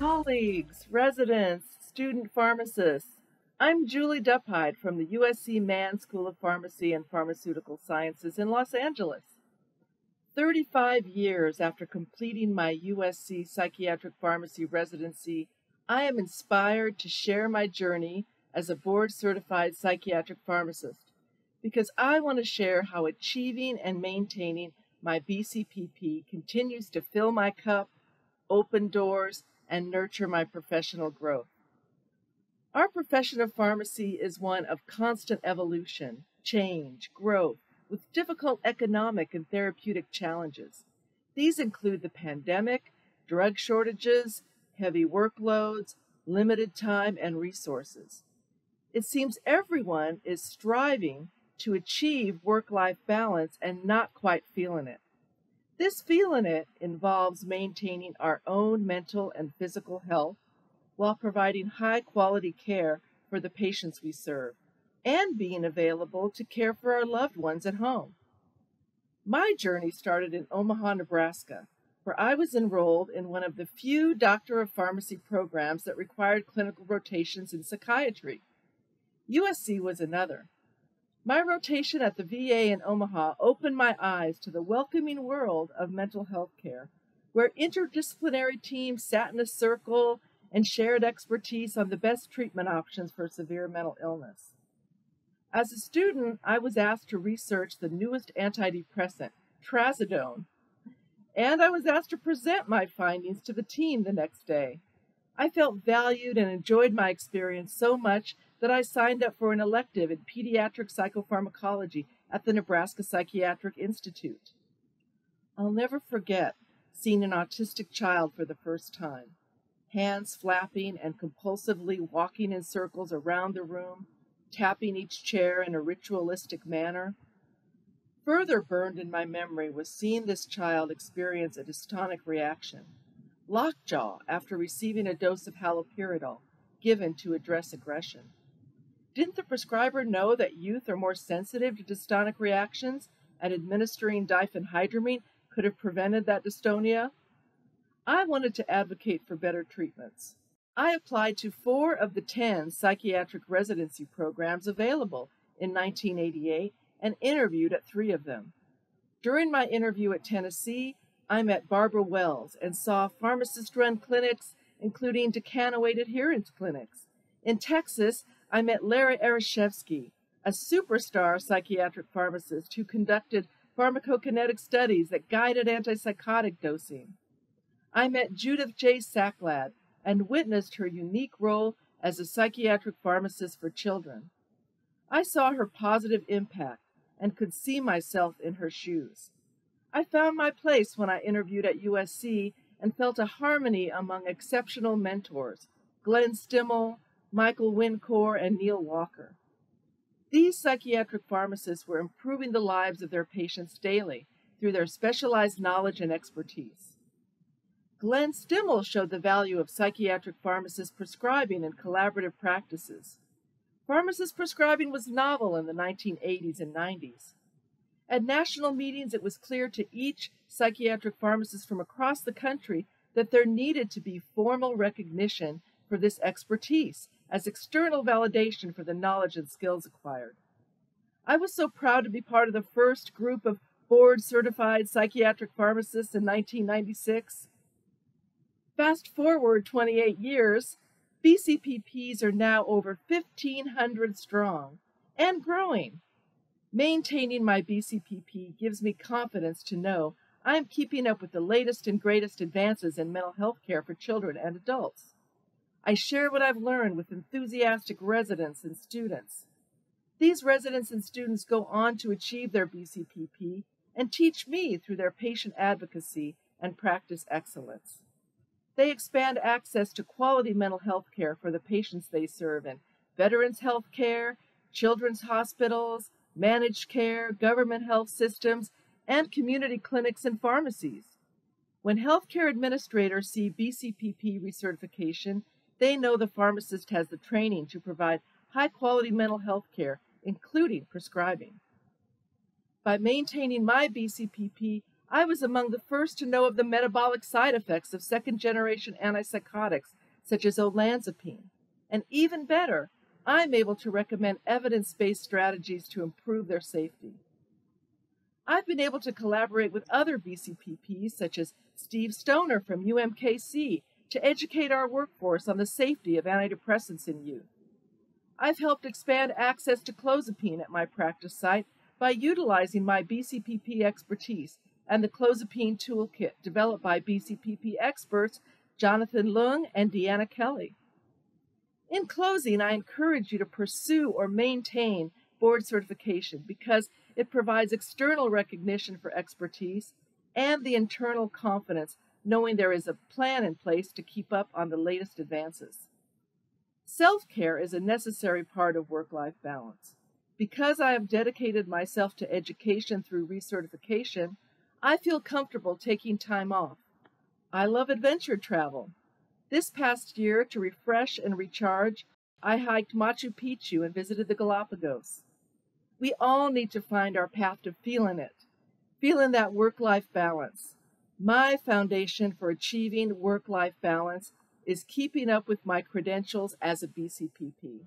Colleagues, residents, student pharmacists, I'm Julie Dopheide from the USC Mann School of Pharmacy and Pharmaceutical Sciences in Los Angeles. 35 years after completing my USC psychiatric pharmacy residency, I am inspired to share my journey as a board-certified psychiatric pharmacist because I want to share how achieving and maintaining my BCPP continues to fill my cup, open doors, and nurture my professional growth. Our profession of pharmacy is one of constant evolution, change, growth, with difficult economic and therapeutic challenges. These include the pandemic, drug shortages, heavy workloads, limited time, and resources. It seems everyone is striving to achieve work-life balance and not quite feeling it. This feeling it involves maintaining our own mental and physical health while providing high-quality care for the patients we serve and being available to care for our loved ones at home. My journey started in Omaha, Nebraska, where I was enrolled in one of the few Doctor of Pharmacy programs that required clinical rotations in psychiatry. USC was another. My rotation at the VA in Omaha opened my eyes to the welcoming world of mental health care, where interdisciplinary teams sat in a circle and shared expertise on the best treatment options for severe mental illness. As a student, I was asked to research the newest antidepressant, trazodone, and I was asked to present my findings to the team the next day. I felt valued and enjoyed my experience so much that I signed up for an elective in pediatric psychopharmacology at the Nebraska Psychiatric Institute. I'll never forget seeing an autistic child for the first time, hands flapping and compulsively walking in circles around the room, tapping each chair in a ritualistic manner. Further burned in my memory was seeing this child experience a dystonic reaction, lockjaw after receiving a dose of haloperidol given to address aggression. Didn't the prescriber know that youth are more sensitive to dystonic reactions and administering diphenhydramine could have prevented that dystonia? I wanted to advocate for better treatments. I applied to 4 of the 10 psychiatric residency programs available in 1988 and interviewed at 3 of them. During my interview at Tennessee, I met Barbara Wells and saw pharmacist-run clinics, including decanoate adherence clinics. In Texas, I met Larry Ereshevsky, a superstar psychiatric pharmacist who conducted pharmacokinetic studies that guided antipsychotic dosing. I met Judith J. Sacklad and witnessed her unique role as a psychiatric pharmacist for children. I saw her positive impact and could see myself in her shoes. I found my place when I interviewed at USC and felt a harmony among exceptional mentors, Glenn Stimmel, Michael Wincor, and Neil Walker. These psychiatric pharmacists were improving the lives of their patients daily through their specialized knowledge and expertise. Glenn Stimmel showed the value of psychiatric pharmacists prescribing in collaborative practices. Pharmacist prescribing was novel in the 1980s and 90s. At national meetings, it was clear to each psychiatric pharmacist from across the country that there needed to be formal recognition for this expertise as external validation for the knowledge and skills acquired. I was so proud to be part of the first group of board-certified psychiatric pharmacists in 1996. Fast forward 28 years, BCPPs are now over 1,500 strong and growing. Maintaining my BCPP gives me confidence to know I'm keeping up with the latest and greatest advances in mental health care for children and adults. I share what I've learned with enthusiastic residents and students. These residents and students go on to achieve their BCPP and teach me through their patient advocacy and practice excellence. They expand access to quality mental health care for the patients they serve in veterans health care, children's hospitals, managed care, government health systems, and community clinics and pharmacies. When healthcare administrators see BCPP recertification, they know the pharmacist has the training to provide high-quality mental health care, including prescribing. By maintaining my BCPP, I was among the first to know of the metabolic side effects of second-generation antipsychotics, such as olanzapine. And even better, I'm able to recommend evidence-based strategies to improve their safety. I've been able to collaborate with other BCPPs, such as Steve Stoner from UMKC, to educate our workforce on the safety of antidepressants in youth. I've helped expand access to clozapine at my practice site by utilizing my BCPP expertise and the clozapine toolkit developed by BCPP experts Jonathan Leung and Deanna Kelly. In closing, I encourage you to pursue or maintain board certification because it provides external recognition for expertise and the internal confidence knowing there is a plan in place to keep up on the latest advances. Self-care is a necessary part of work-life balance. Because I have dedicated myself to education through recertification, I feel comfortable taking time off. I love adventure travel. This past year, to refresh and recharge, I hiked Machu Picchu and visited the Galapagos. We all need to find our path to feeling that work-life balance. My foundation for achieving work-life balance is keeping up with my credentials as a BCPP.